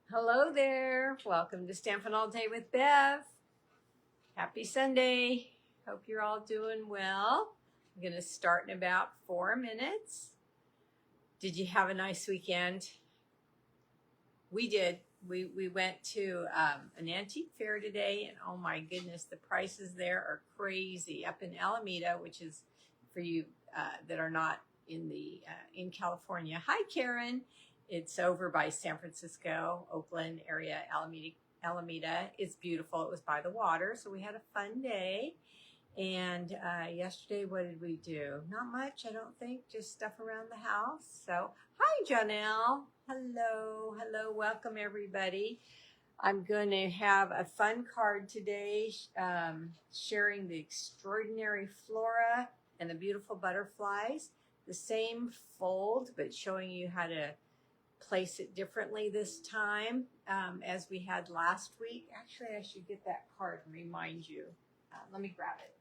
Hello there. Welcome to Stampin' All Day with Bev. Happy Sunday. Hope you're all doing well. I'm going to start in about 4 minutes. Did you have a nice weekend? We did. We went to an antique fair today, and oh my goodness, the prices there are crazy. Up in Alameda, which is for you that are not in California. Hi, Karen. It's over by San Francisco, Oakland area, Alameda. It's beautiful. It was by the water, so we had a fun day. And yesterday, what did we do? Not much, I don't think. Just stuff around the house. So, hi, Janelle. Hello. Welcome, everybody. I'm going to have a fun card today, sharing the extraordinary Flora and the beautiful butterflies. The same fold, but showing you how to place it differently this time as we had last week. Actually, I should get that card and remind you. Let me grab it.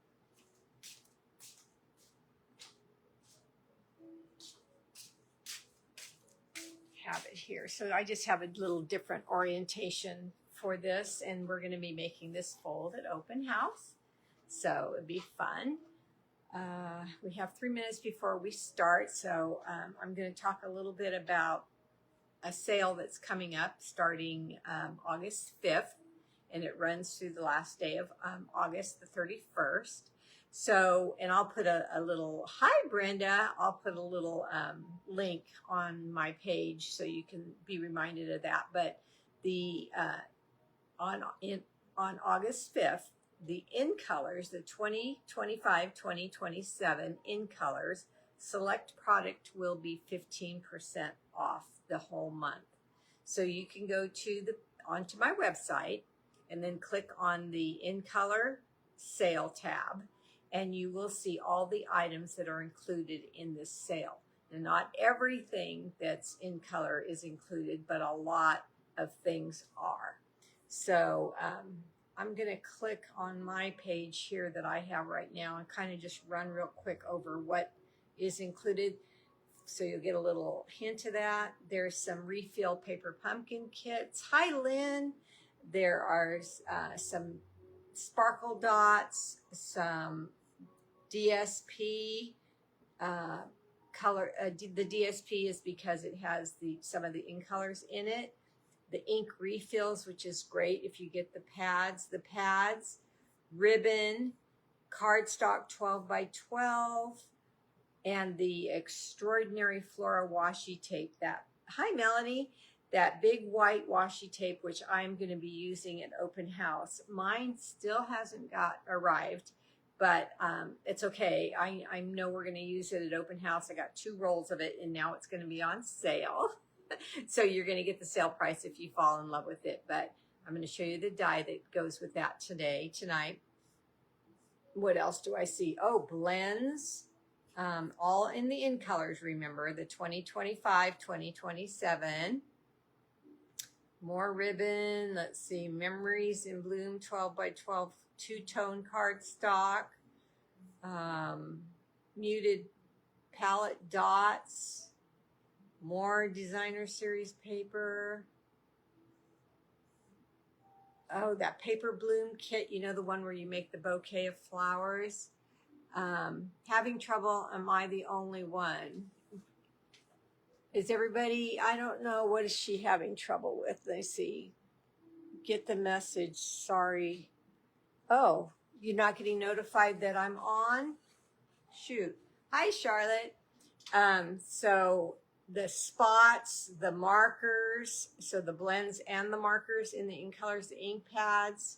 Have it here. So I just have a little different orientation for this, and we're going to be making this fold at open house. So it'd be fun. We have 3 minutes before we start, so I'm going to talk a little bit about a sale that's coming up starting August 5th, and it runs through the last day of August the 31st. So, and I'll put a little, hi Brenda, I'll put a little link on my page so you can be reminded of that. But the on August 5th, the in colors, the 2025, 2027 in colors, select product will be 15% off the whole month. So you can go to onto my website and then click on the in color sale tab, and you will see all the items that are included in this sale. And not everything that's in color is included, but a lot of things are. So I'm going to click on my page here that I have right now and kind of just run real quick over what is included, so you'll get a little hint of that. There's some refill paper pumpkin kits. Hi, Lynn. There are some sparkle dots, some DSP color. The DSP is because it has some of the ink colors in it. The ink refills, which is great if you get the pads, ribbon, cardstock 12 by 12, and the extraordinary Flora washi tape. Hi Melanie, that big white washi tape, which I'm going to be using at open house. Mine still hasn't arrived, but it's okay. I know we're going to use it at open house. I got 2 rolls of it, and now it's going to be on sale. So you're going to get the sale price if you fall in love with it. But I'm going to show you the die that goes with that tonight. What else do I see? Oh, blends. All in the in colors, remember, the 2025, 2027. More ribbon. Let's see. Memories in Bloom 12 by 12 two-tone cardstock. Muted palette dots. More designer series paper. Oh, that paper bloom kit, you know, the one where you make the bouquet of flowers. Having trouble? Am I the only one? Is everybody, I don't know, what is she having trouble with? Let me see. Get the message. Sorry. Oh, you're not getting notified that I'm on? Shoot. Hi, Charlotte. So the spots, the markers, so the blends and the markers in the ink colors, the ink pads,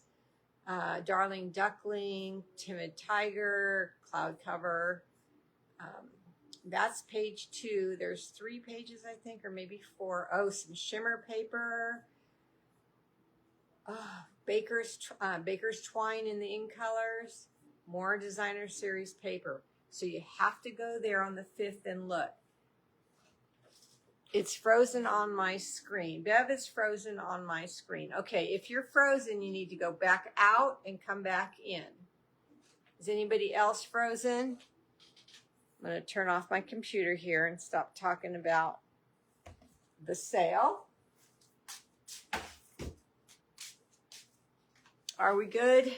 Darling Duckling, Timid Tiger, Cloud Cover. That's page 2. There's 3 pages, I think, or maybe 4. Oh, some shimmer paper. Baker's Twine in the ink colors. More designer series paper. So you have to go there on the 5th and look. It's frozen on my screen. Bev is frozen on my screen. Okay, if you're frozen, you need to go back out and come back in. Is anybody else frozen? I'm going to turn off my computer here and stop talking about the sale. Are we good?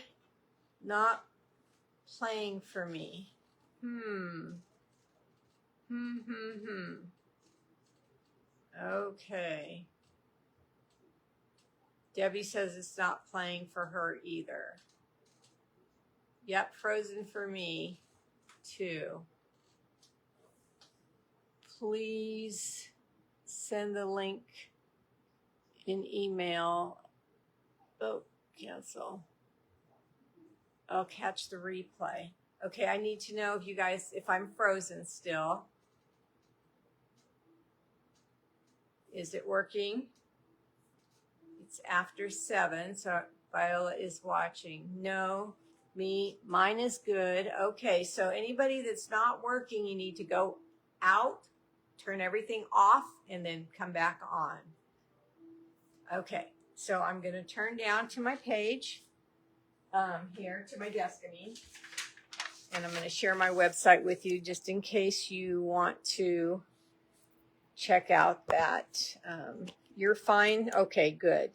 Not playing for me. Okay. Debbie says it's not playing for her either. Yep, frozen for me too. Please send the link in email. Oh, cancel. I'll catch the replay. Okay, I need to know if you guys, if I'm frozen still. Is it working? It's after 7, so Viola is watching. No, mine is good. Okay, so anybody that's not working, you need to go out, turn everything off, and then come back on. Okay, so I'm going to turn down to my page, here to my desk, and I'm going to share my website with you just in case you want to check out that. You're fine? Okay, good.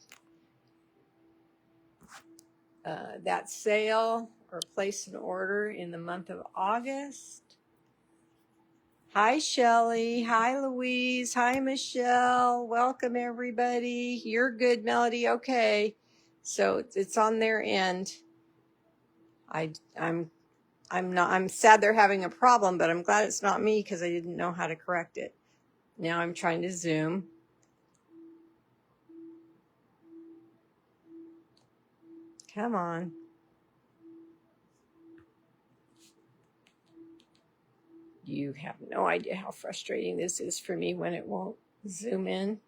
That sale or place an order in the month of August. Hi, Shelley. Hi, Louise. Hi, Michelle. Welcome, everybody. You're good, Melody. Okay. So it's on their end. I'm sad they're having a problem, but I'm glad it's not me because I didn't know how to correct it. Now I'm trying to zoom. Come on. You have no idea how frustrating this is for me when it won't zoom in.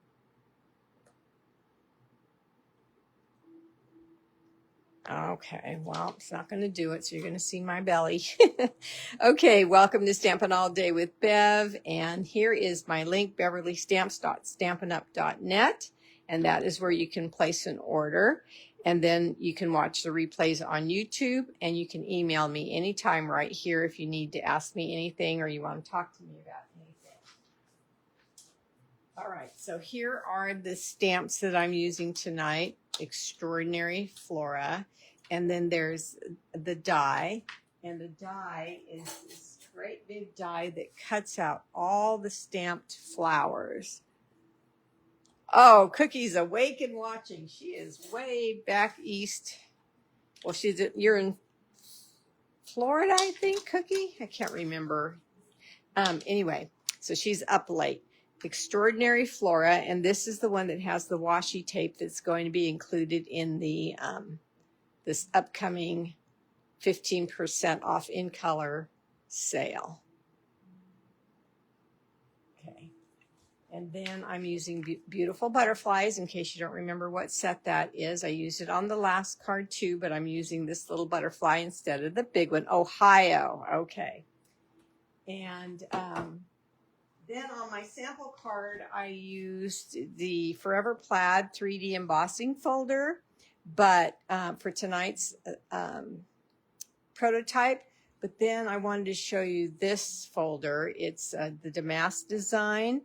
Okay, well, it's not going to do it, so you're going to see my belly. Okay, welcome to Stampin' All Day with Bev, and here is my link, beverleystamps.stampinup.net, and that is where you can place an order, and then you can watch the replays on YouTube, and you can email me anytime right here if you need to ask me anything or you want to talk to me about anything. All right, so here are the stamps that I'm using tonight. Extraordinary Flora. And then there's the die. And the die is this great big die that cuts out all the stamped flowers. Oh, Cookie's awake and watching. She is way back east. Well, you're in Florida, I think, Cookie? I can't remember. Anyway, so she's up late. Extraordinary Flora, and this is the one that has the washi tape that's going to be included in the this upcoming 15% off in color sale. Okay, and then I'm using Beautiful Butterflies in case you don't remember what set that is. I used it on the last card too, but I'm using this little butterfly instead of the big one. Ohio, okay. And then on my sample card, I used the Forever Plaid 3D embossing folder, but for tonight's prototype. But then I wanted to show you this folder. It's the Damask design.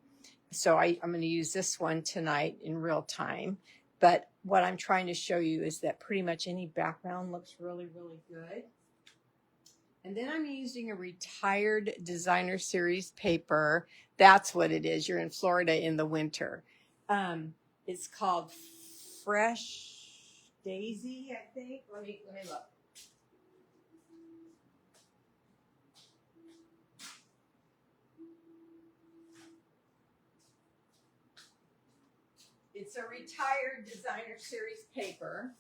So I'm going to use this one tonight in real time. But what I'm trying to show you is that pretty much any background looks really, really good. And then I'm using a retired designer series paper. That's what it is. You're in Florida in the winter. It's called Fresh Daisy, I think. Let me look. It's a retired designer series paper.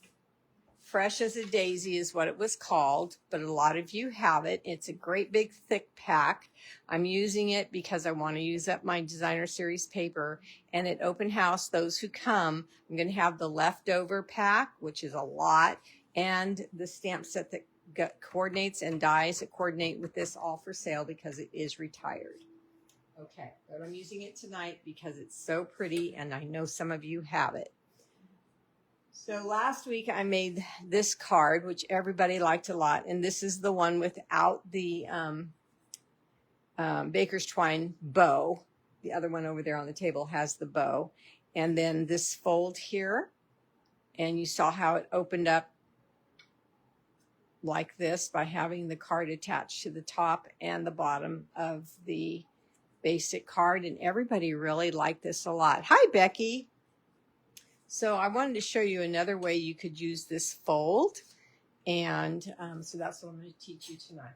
Fresh as a Daisy is what it was called, but a lot of you have it. It's a great big thick pack. I'm using it because I want to use up my designer series paper. And at open house, those who come, I'm going to have the leftover pack, which is a lot, and the stamp set that coordinates and dies that coordinate with this all for sale because it is retired. Okay, but I'm using it tonight because it's so pretty and I know some of you have it. So last week I made this card, which everybody liked a lot. And this is the one without the baker's twine bow. The other one over there on the table has the bow. And then this fold here. And you saw how it opened up like this by having the card attached to the top and the bottom of the basic card, and everybody really liked this a lot. Hi, Becky. So I wanted to show you another way you could use this fold, and so that's what I'm going to teach you tonight.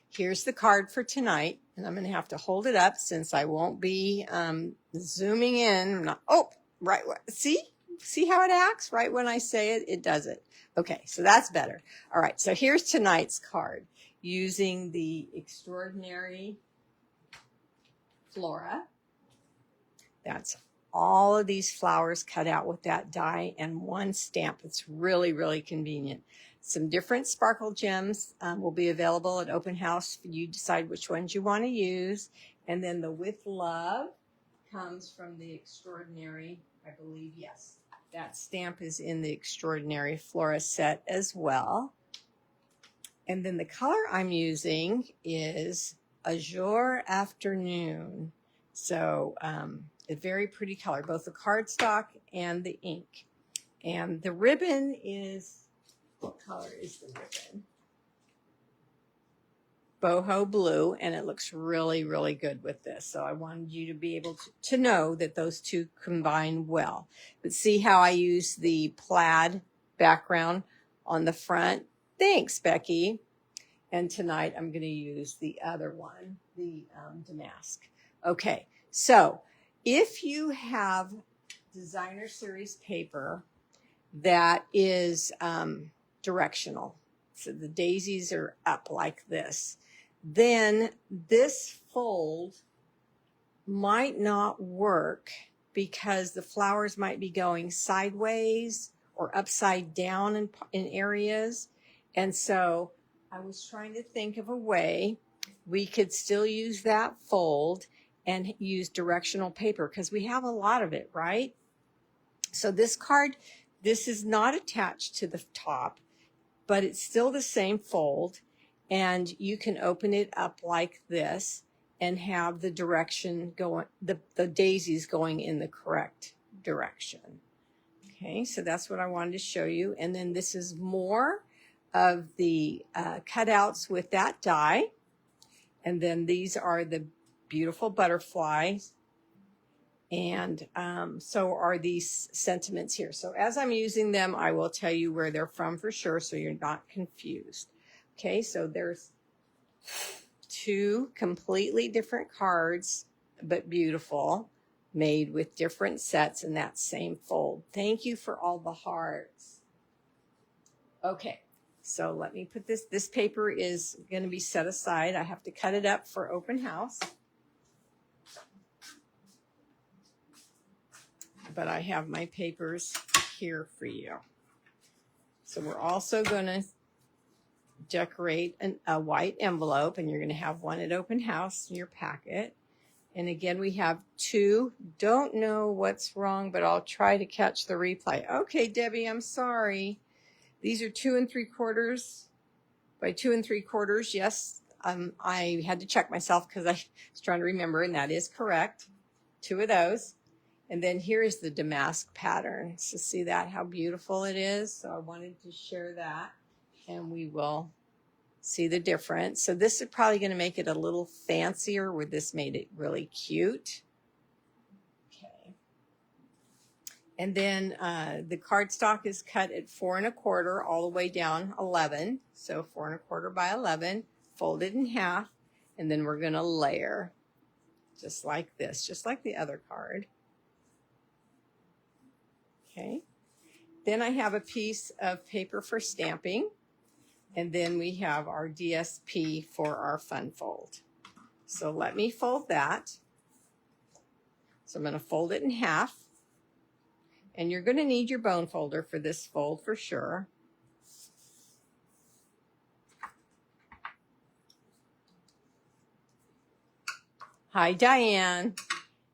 Here's the card for tonight, and I'm going to have to hold it up since I won't be zooming in. I'm not, oh, right. See how it acts? Right when I say it, it does it. Okay, so that's better. All right, so here's tonight's card using the Extraordinary Flora. That's all of these flowers cut out with that die and one stamp. It's really, really convenient. Some different sparkle gems will be available at open house. You decide which ones you want to use. And then the With Love comes from the Extraordinary, I believe, yes. That stamp is in the Extraordinary Flora set as well. And then the color I'm using is Azure Afternoon. So a very pretty color, both the cardstock and the ink. And the ribbon is, what color is the ribbon? Boho blue, and it looks really, really good with this. So I wanted you to be able to know that those two combine well. But see how I use the plaid background on the front? Thanks, Becky. And tonight I'm going to use the other one, the damask. Okay, so if you have designer series paper that is directional, so the daisies are up like this, then this fold might not work because the flowers might be going sideways or upside down in areas. And so I was trying to think of a way we could still use that fold and use directional paper because we have a lot of it, right? So this card, this is not attached to the top, but it's still the same fold, and you can open it up like this and have the direction going, the daisies going in the correct direction. Okay, so that's what I wanted to show you. And then this is more of the cutouts with that die. And then these are the beautiful butterflies. And so are these sentiments here. So as I'm using them, I will tell you where they're from for sure, so you're not confused. Okay, so there's two completely different cards, but beautiful, made with different sets in that same fold. Thank you for all the hearts. Okay, so let me put this. This paper is going to be set aside. I have to cut it up for open house. But I have my papers here for you. So we're also going to decorate a white envelope, and you're going to have one at open house in your packet. And again, we have two. Don't know what's wrong, but I'll try to catch the replay. Okay, Debbie, I'm sorry. These are 2 3/4 by 2 3/4. Yes, I had to check myself because I was trying to remember, and that is correct. 2 of those. And then here is the damask pattern. So see that, how beautiful it is? So I wanted to share that, and we will see the difference. So this is probably going to make it a little fancier, where this made it really cute. Okay. And then the cardstock is cut at 4 1/4 all the way down 11. So 4 1/4 by 11, folded in half, and then we're going to layer just like this, just like the other card. Okay, then I have a piece of paper for stamping, and then we have our DSP for our fun fold. So let me fold that. So I'm going to fold it in half, and you're going to need your bone folder for this fold for sure. Hi, Diane.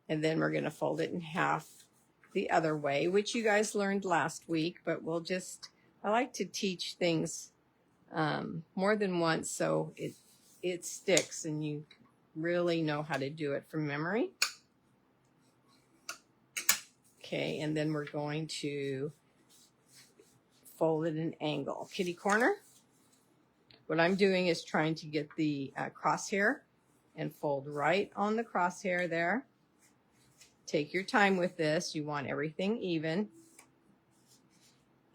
And then we're going to fold it in half the other way, which you guys learned last week, but we'll just, I like to teach things more than once so it sticks and you really know how to do it from memory. Okay, and then we're going to fold at an angle. Kitty corner. What I'm doing is trying to get the crosshair and fold right on the crosshair there. Take your time with this. You want everything even.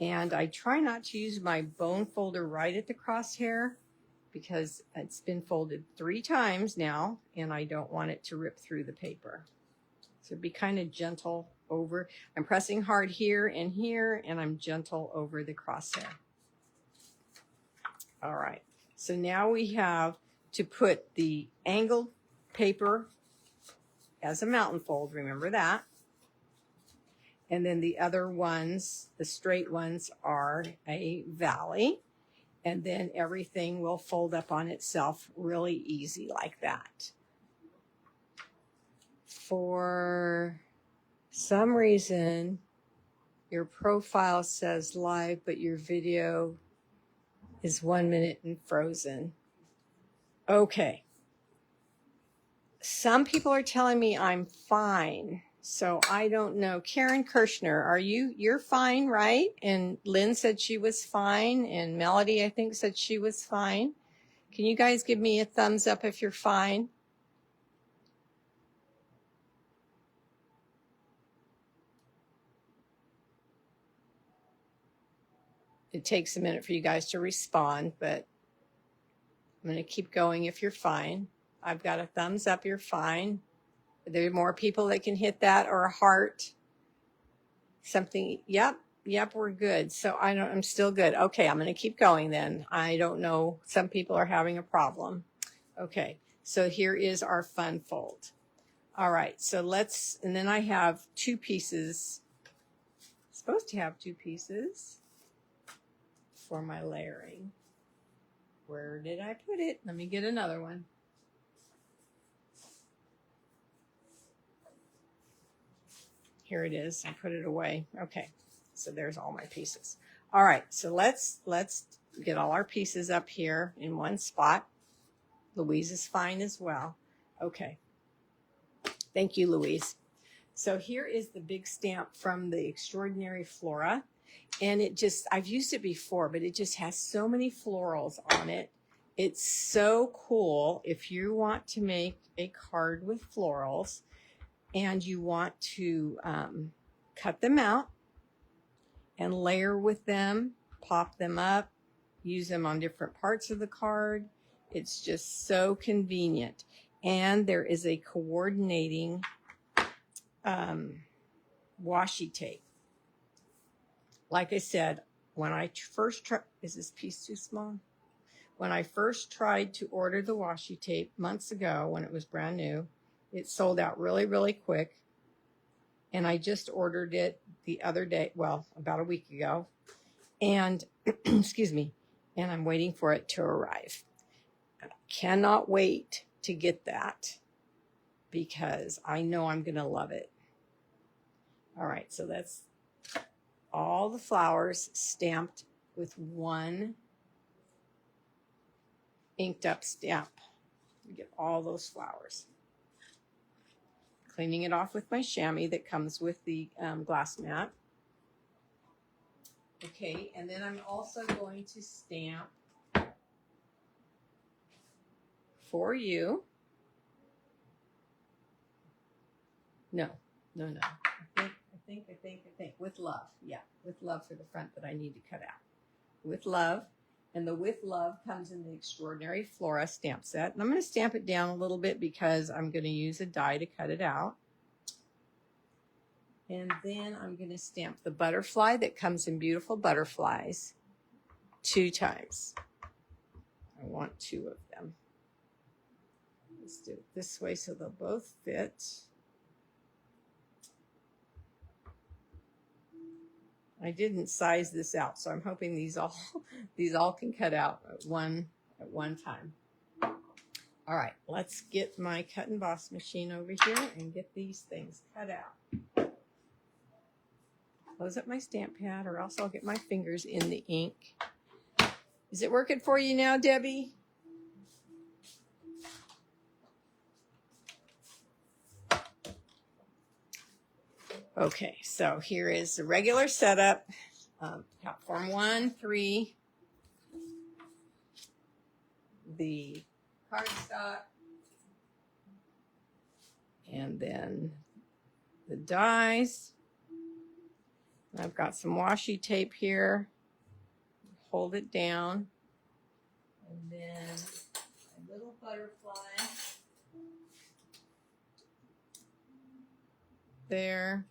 And I try not to use my bone folder right at the crosshair because it's been folded 3 times now and I don't want it to rip through the paper. So be kind of gentle over. I'm pressing hard here, and I'm gentle over the crosshair. All right. So now we have to put the angled paper as a mountain fold, remember that. And then the other ones, the straight ones, are a valley. And then everything will fold up on itself really easy like that. For some reason, your profile says live, but your video is 1 minute and frozen. Okay. Some people are telling me I'm fine, so I don't know. Karen Kirshner, you're fine, right? And Lynn said she was fine, and Melody, I think, said she was fine. Can you guys give me a thumbs up if you're fine? It takes a minute for you guys to respond, but I'm going to keep going if you're fine. I've got a thumbs up, you're fine. Are there more people that can hit that, or a heart? Something, yep, we're good. So I'm still good. Okay, I'm going to keep going then. I don't know. Some people are having a problem. Okay, so here is our fun fold. All right, so and then I have 2 pieces. I'm supposed to have 2 pieces for my layering. Where did I put it? Let me get another one. Here it is. I put it away. Okay, so there's all my pieces. All right, so let's get all our pieces up here in one spot. Louise is fine as well. Okay. Thank you, Louise. So here is the big stamp from the Extraordinary Flora. And I've used it before, but it just has so many florals on it. It's so cool if you want to make a card with florals and you want to cut them out and layer with them, pop them up, use them on different parts of the card. It's just so convenient. And there is a coordinating washi tape. Like I said, when I first tried, is this piece too small? When I first tried to order the washi tape months ago when it was brand new, it sold out really, really quick. And I just ordered it the other day, well, about a week ago. And, excuse me, and I'm waiting for it to arrive. I cannot wait to get that because I know I'm going to love it. All right, so that's all the flowers stamped with one inked up stamp. You get all those flowers. Cleaning it off with my chamois that comes with the glass mat. Okay, and then I'm also going to stamp for you. No. I think with love. Yeah, with love for the front that I need to cut out. With love. And the with love comes in the Extraordinary Flora stamp set. And I'm going to stamp it down a little bit because I'm going to use a die to cut it out. And then I'm going to stamp the butterfly that comes in Beautiful Butterflies 2 times. I want 2 of them. Let's do it this way so they'll both fit. I didn't size this out, so I'm hoping these all can cut out at one time. All right, let's get my cut and emboss machine over here and get these things cut out. Close up my stamp pad, or else I'll get my fingers in the ink. Is it working for you now, Debbie? Okay, so here is the regular setup. Platform 1, 3, the cardstock, and then the dies. I've got some washi tape here. Hold it down. And then my little butterfly there.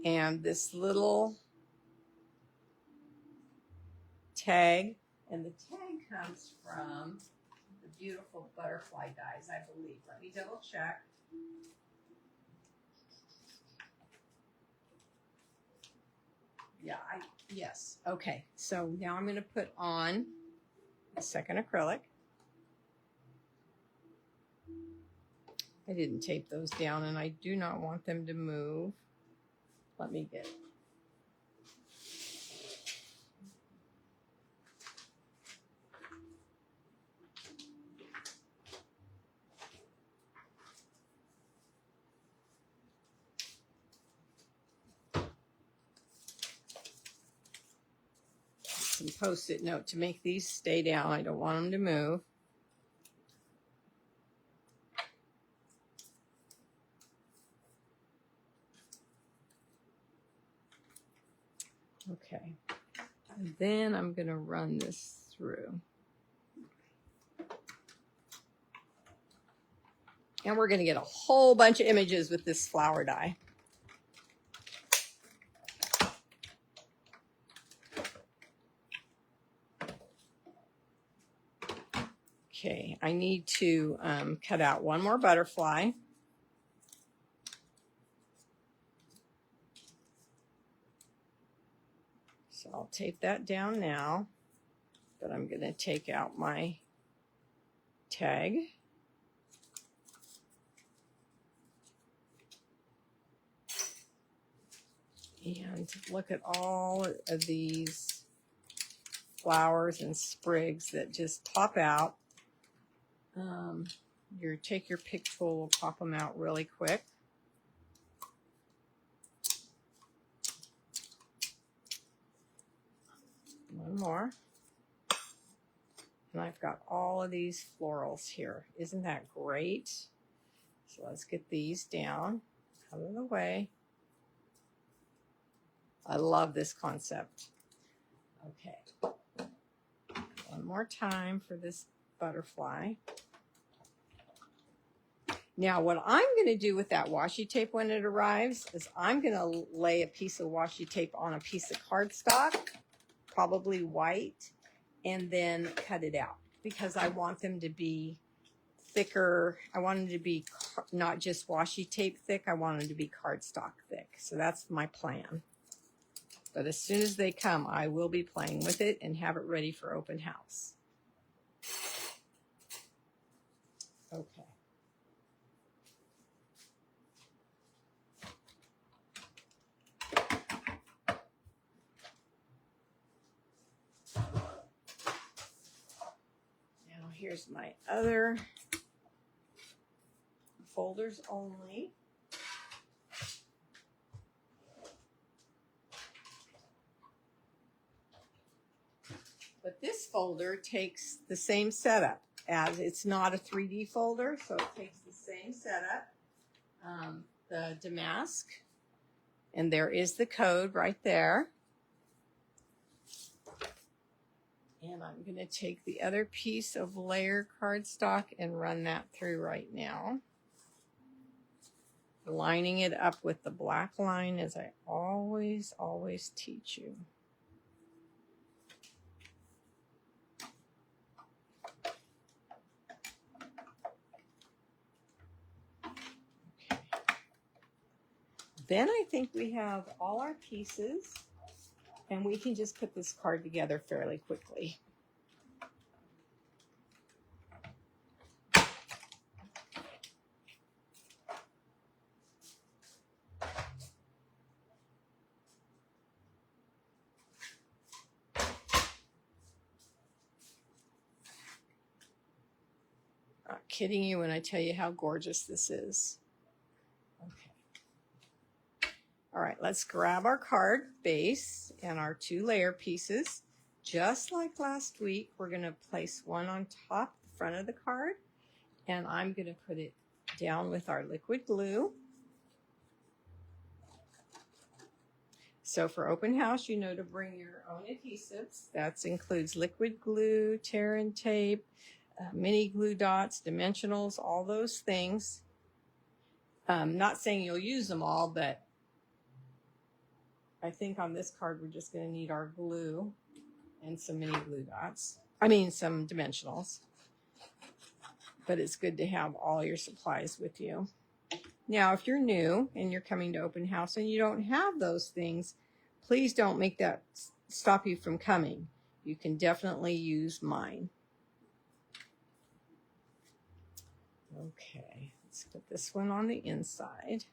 And this little tag. And the tag comes from the Beautiful Butterfly dies, I believe. Let me double check. Yeah, yes. Okay, so now I'm going to put on a second acrylic. I didn't tape those down, and I do not want them to move. Let me get it. Some Post-it note to make these stay down. I don't want them to move. Okay, and then I'm going to run this through. And we're going to get a whole bunch of images with this flower die. Okay, I need to cut out one more butterfly. So I'll tape that down now, but I'm going to take out my tag. And look at all of these flowers and sprigs that just pop out. Take your pick tool, will pop them out really quick. One more. And I've got all of these florals here. Isn't that great? So let's get these down, out of the way. I love this concept. Okay. One more time for this butterfly. Now, what I'm going to do with that washi tape when it arrives is I'm going to lay a piece of washi tape on a piece of cardstock, probably white, and then cut it out because I want them to be thicker. I want them to be not just washi tape thick. I want them to be cardstock thick. So that's my plan. But as soon as they come, I will be playing with it and have it ready for open house. Okay. Now here's my other folders only. But this folder takes the same setup as it's not a 3D folder, so it takes the same setup. The damask, and there is the code right there. And I'm going to take the other piece of layer cardstock and run that through right now. Lining it up with the black line as I always teach you. Okay. Then I think we have all our pieces, and we can just put this card together fairly quickly. Not kidding you when I tell you how gorgeous this is. Okay. All right, let's grab our card base and our 2 layer pieces. Just like last week, we're going to place one on top, the front of the card, and I'm going to put it down with our liquid glue. So for open house, you know to bring your own adhesives. That includes liquid glue, tear and tape, mini glue dots, dimensionals, all those things. Not saying you'll use them all, but I think on this card we're just going to need our glue and some mini glue dots. Some dimensionals. But it's good to have all your supplies with you. Now, if you're new and you're coming to open house and you don't have those things, please don't make that stop you from coming. You can definitely use mine. Okay, let's put this one on the inside.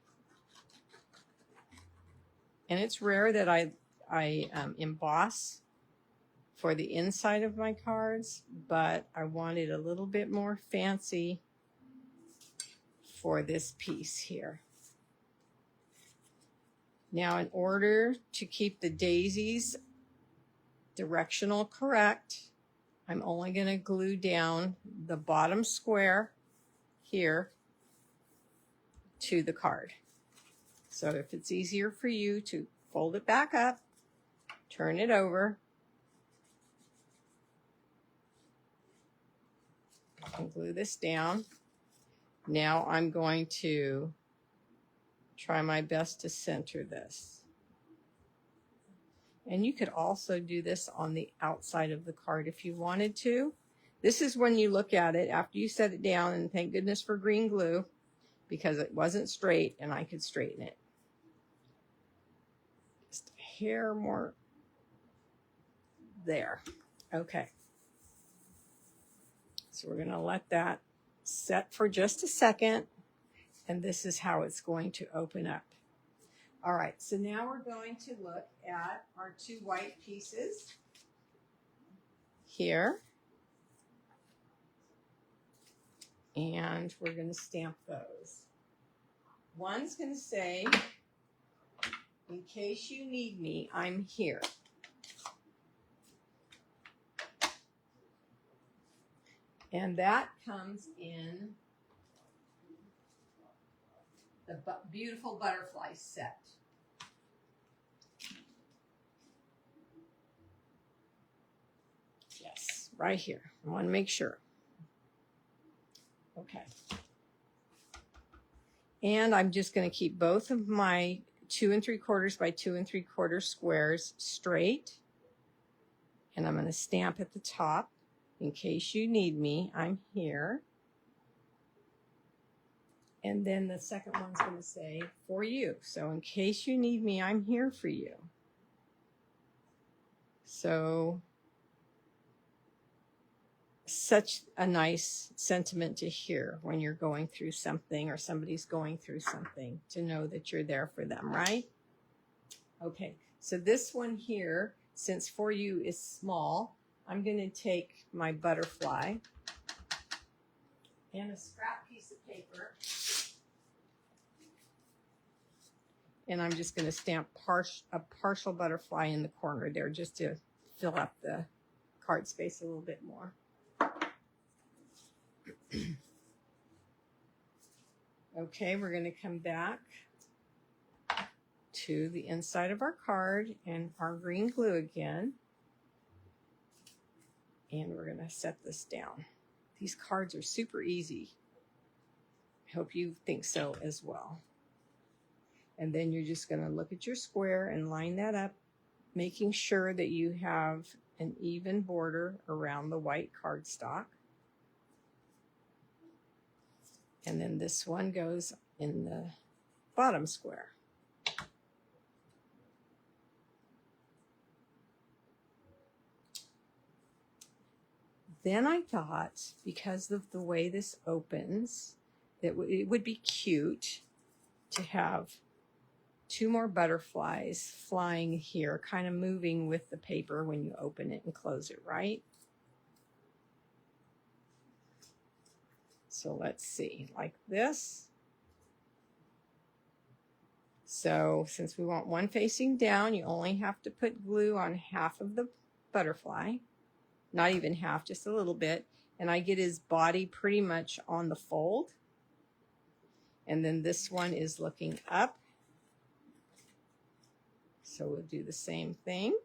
And it's rare that I emboss for the inside of my cards, but I wanted a little bit more fancy for this piece here. Now, in order to keep the daisies directional correct, I'm only going to glue down the bottom square here to the card. So if it's easier for you to fold it back up, turn it over, and glue this down. Now I'm going to try my best to center this. And you could also do this on the outside of the card if you wanted to. This is when you look at it after you set it down, and thank goodness for green glue because it wasn't straight and I could straighten it. Just a hair more there. Okay. So we're going to let that set for just a second, and this is how it's going to open up. All right, so now we're going to look at our 2 white pieces here, and we're going to stamp those. One's going to say, "In case you need me, I'm here." And that comes in the Beautiful Butterflies set. Yes, right here. I want to make sure. Okay. And I'm just going to keep both of my 2 3/4 by 2 3/4 squares straight. And I'm going to stamp at the top. "In case you need me, I'm here." And then the second one's going to say, "For you." So in case you need me, I'm here for you. So such a nice sentiment to hear when you're going through something or somebody's going through something, to know that you're there for them, right? Okay, so this one here, since "For you" is small, I'm going to take my butterfly and a scrap piece of paper, and I'm just going to stamp a partial butterfly in the corner there just to fill up the card space a little bit more. Okay, we're going to come back to the inside of our card and our green glue again. And we're going to set this down. These cards are super easy. I hope you think so as well. And then you're just going to look at your square and line that up, making sure that you have an even border around the white cardstock. And then this one goes in the bottom square. Then I thought, because of the way this opens, that it would be cute to have 2 more butterflies flying here, kind of moving with the paper when you open it and close it, right? So let's see, like this. So since we want one facing down, you only have to put glue on half of the butterfly. Not even half, just a little bit. And I get his body pretty much on the fold. And then this one is looking up. So we'll do the same thing.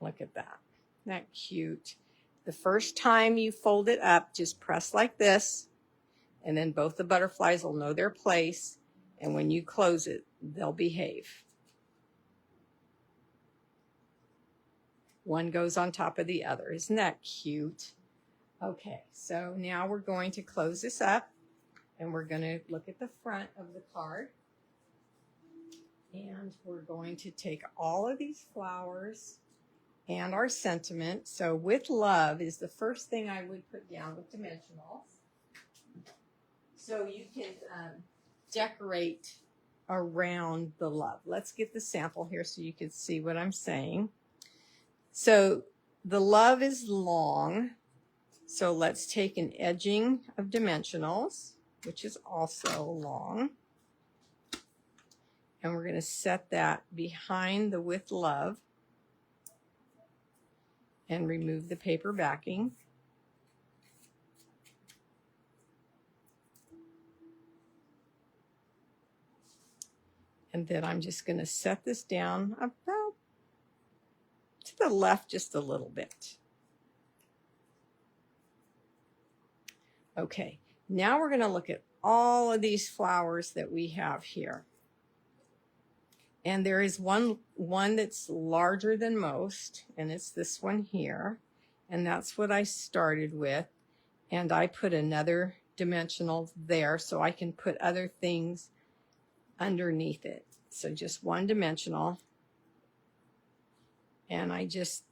Look at that. Isn't that cute? The first time you fold it up, just press like this, and then both the butterflies will know their place. And when you close it, they'll behave. One goes on top of the other. Isn't that cute? Okay, so now we're going to close this up, and we're going to look at the front of the card. And we're going to take all of these flowers and our sentiment. So with love is the first thing I would put down with dimensionals. So you can decorate around the love. Let's get the sample here so you can see what I'm saying. So the love is long. So let's take an edging of dimensionals, which is also long. And we're going to set that behind the with love and remove the paper backing. And then I'm just going to set this down about to the left just a little bit. Okay, now we're going to look at all of these flowers that we have here. And there is one that's larger than most, and it's this one here. And that's what I started with. And I put another dimensional there so I can put other things underneath it. So just one dimensional. And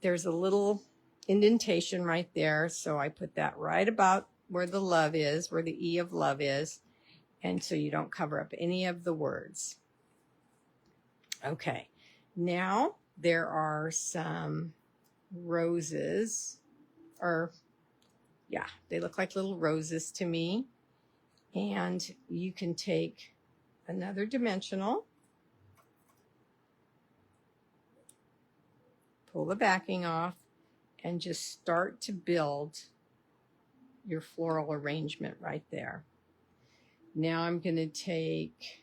there's a little indentation right there. So I put that right about where the love is, where the E of love is. And so you don't cover up any of the words. Okay, now there are some roses, they look like little roses to me. And you can take another dimensional, pull the backing off, and just start to build your floral arrangement right there. Now I'm going to take,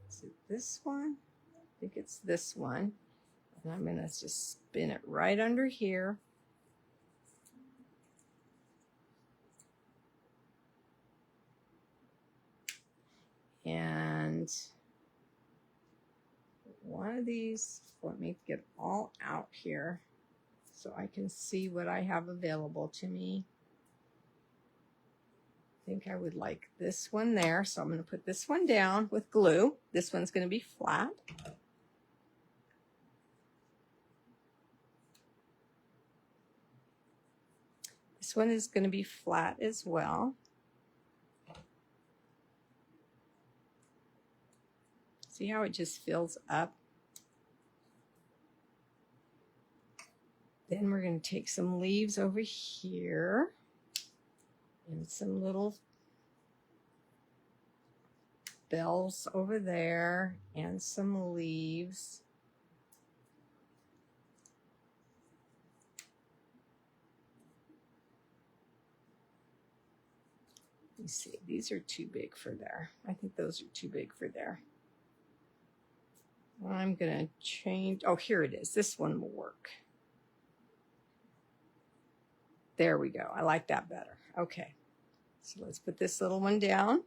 is it this one? I think it's this one. And I'm going to just spin it right under here. And one of these, let me get all out here so I can see what I have available to me. I think I would like this one there. So I'm going to put this one down with glue. This one's going to be flat. This one is going to be flat as well. See how it just fills up? Then we're going to take some leaves over here and some little bells over there and some leaves. Let me see, these are too big for there. I think those are too big for there. I'm going to change, oh, here it is. This one will work. There we go. I like that better. Okay, so let's put this little one down.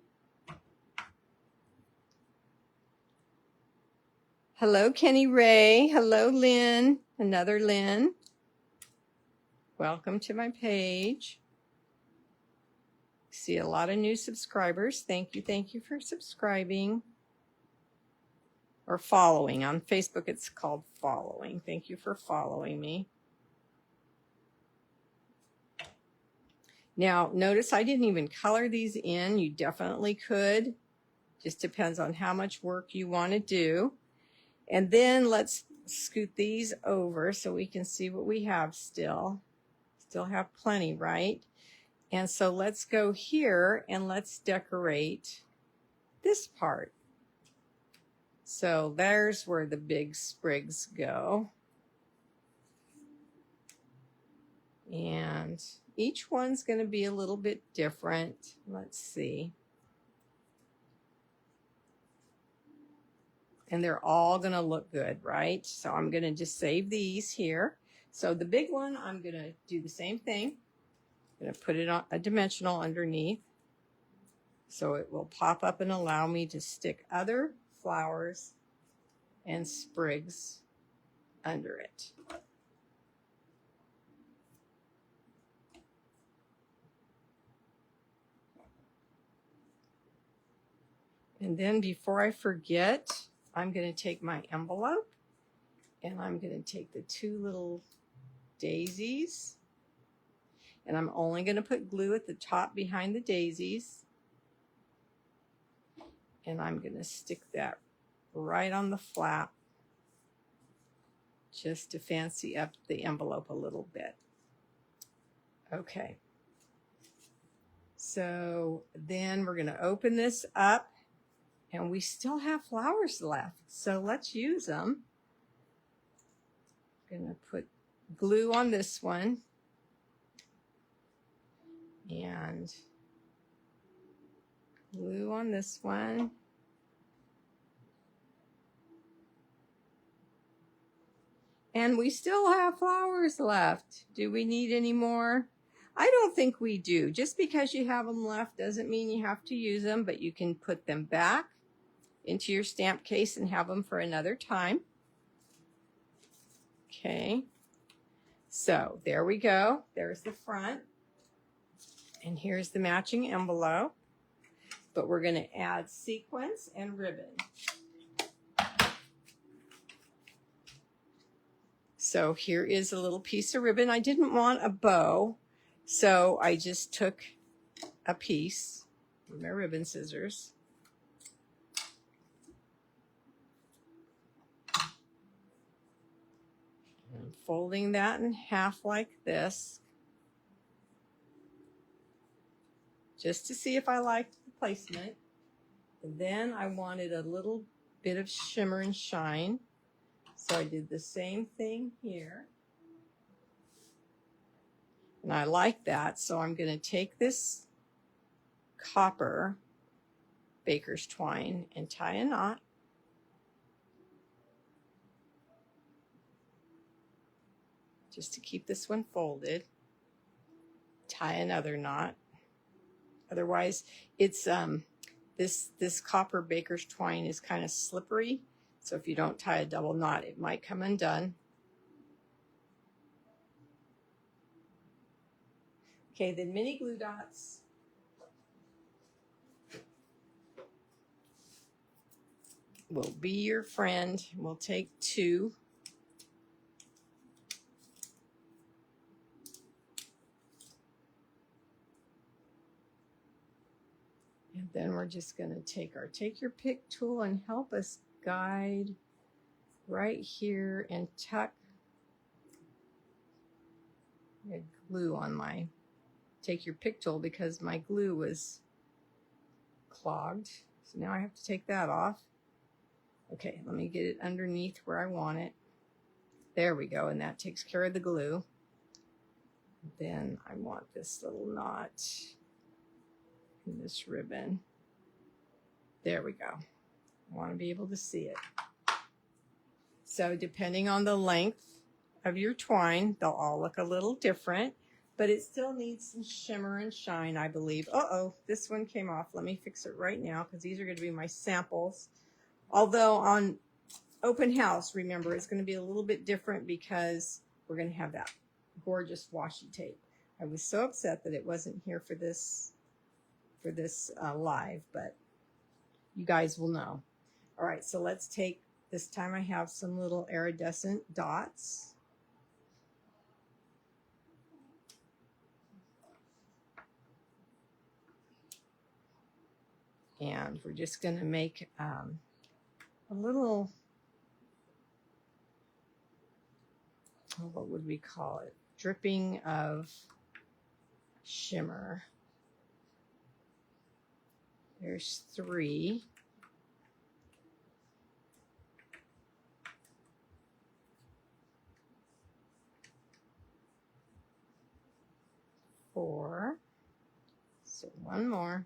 Hello, Kenny Ray. Hello, Lynn. Another Lynn. Welcome to my page. See a lot of new subscribers. Thank you for subscribing. Or following. On Facebook, it's called following. Thank you for following me. Now, notice I didn't even color these in. You definitely could. Just depends on how much work you want to do. And then let's scoot these over so we can see what we have still. Still have plenty, right? And so let's go here and let's decorate this part. So there's where the big sprigs go. And each one's going to be a little bit different. Let's see. And they're all going to look good, right? So I'm going to just save these here. So the big one, I'm going to do the same thing. I'm going to put it on a dimensional underneath so it will pop up and allow me to stick other flowers and sprigs under it. And then before I forget, I'm going to take my envelope and I'm going to take the two little daisies, and I'm only going to put glue at the top behind the daisies, and I'm going to stick that right on the flap just to fancy up the envelope a little bit. Okay, so then we're going to open this up, and we still have flowers left, so let's use them. I'm going to put glue on this one and glue on this one. And we still have flowers left. Do we need any more? I don't think we do. Just because you have them left doesn't mean you have to use them, but you can put them back into your stamp case and have them for another time. Okay, so there we go. There's the front. And here's the matching envelope. But we're going to add sequins and ribbon. So here is a little piece of ribbon. I didn't want a bow, so I just took a piece with my ribbon scissors. I'm folding that in half like this, just to see if I liked the placement. And then I wanted a little bit of shimmer and shine, so I did the same thing here. And I like that, so I'm going to take this copper baker's twine and tie a knot. Just to keep this one folded. Tie another knot. Otherwise, it's this copper baker's twine is kind of slippery, so if you don't tie a double knot, it might come undone. Okay, then mini glue dots. Will be your friend. We'll take 2. And then we're just going to take our take your pick tool and help us guide right here and tuck glue on my take your pick tool because my glue was clogged. So now I have to take that off. Okay, let me get it underneath where I want it. There we go, and that takes care of the glue. Then I want this little knot in this ribbon. There we go. I want to be able to see it. So depending on the length of your twine, they'll all look a little different, but it still needs some shimmer and shine, I believe. Uh-oh, this one came off. Let me fix it right now because these are going to be my samples. Although on open house, remember, it's going to be a little bit different because we're going to have that gorgeous washi tape. I was so upset that it wasn't here for this live, but you guys will know. All right, so let's take, this time I have some little iridescent dots. And we're just going to make a little what would we call it? Dripping of shimmer. There's 3. 4. So 1 more.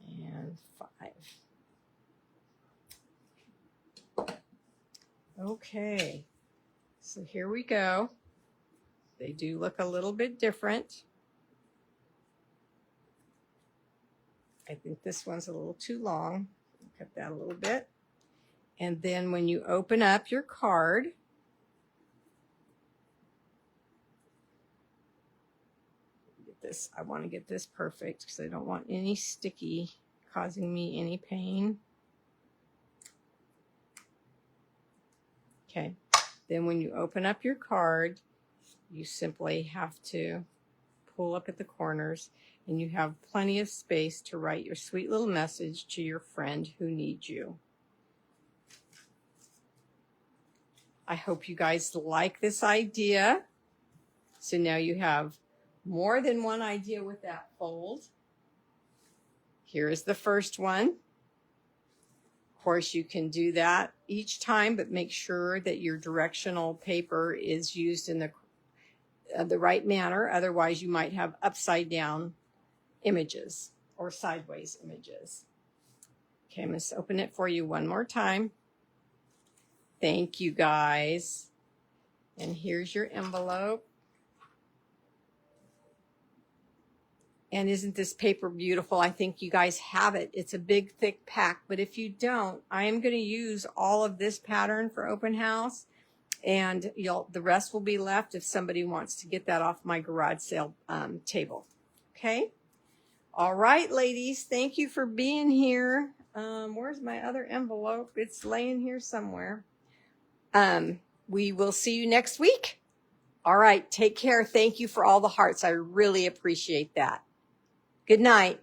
And 5. Okay. So here we go. They do look a little bit different. I think this one's a little too long. Cut that a little bit. And then when you open up your card, get this. I want to get this perfect because I don't want any sticky causing me any pain. Okay. Then when you open up your card, you simply have to pull up at the corners, and you have plenty of space to write your sweet little message to your friend who needs you. I hope you guys like this idea. So now you have more than one idea with that fold. Here is the first one. Of course, you can do that each time, but make sure that your directional paper is used in the right manner. Otherwise, you might have upside down images or sideways images. Okay, I'm going to open it for you one more time. Thank you, guys. And here's your envelope. And isn't this paper beautiful? I think you guys have it. It's a big, thick pack. But if you don't, I am going to use all of this pattern for open house. And the rest will be left if somebody wants to get that off my garage sale table. Okay? All right, ladies. Thank you for being here. Where's my other envelope? It's laying here somewhere. We will see you next week. All right. Take care. Thank you for all the hearts. I really appreciate that. Good night.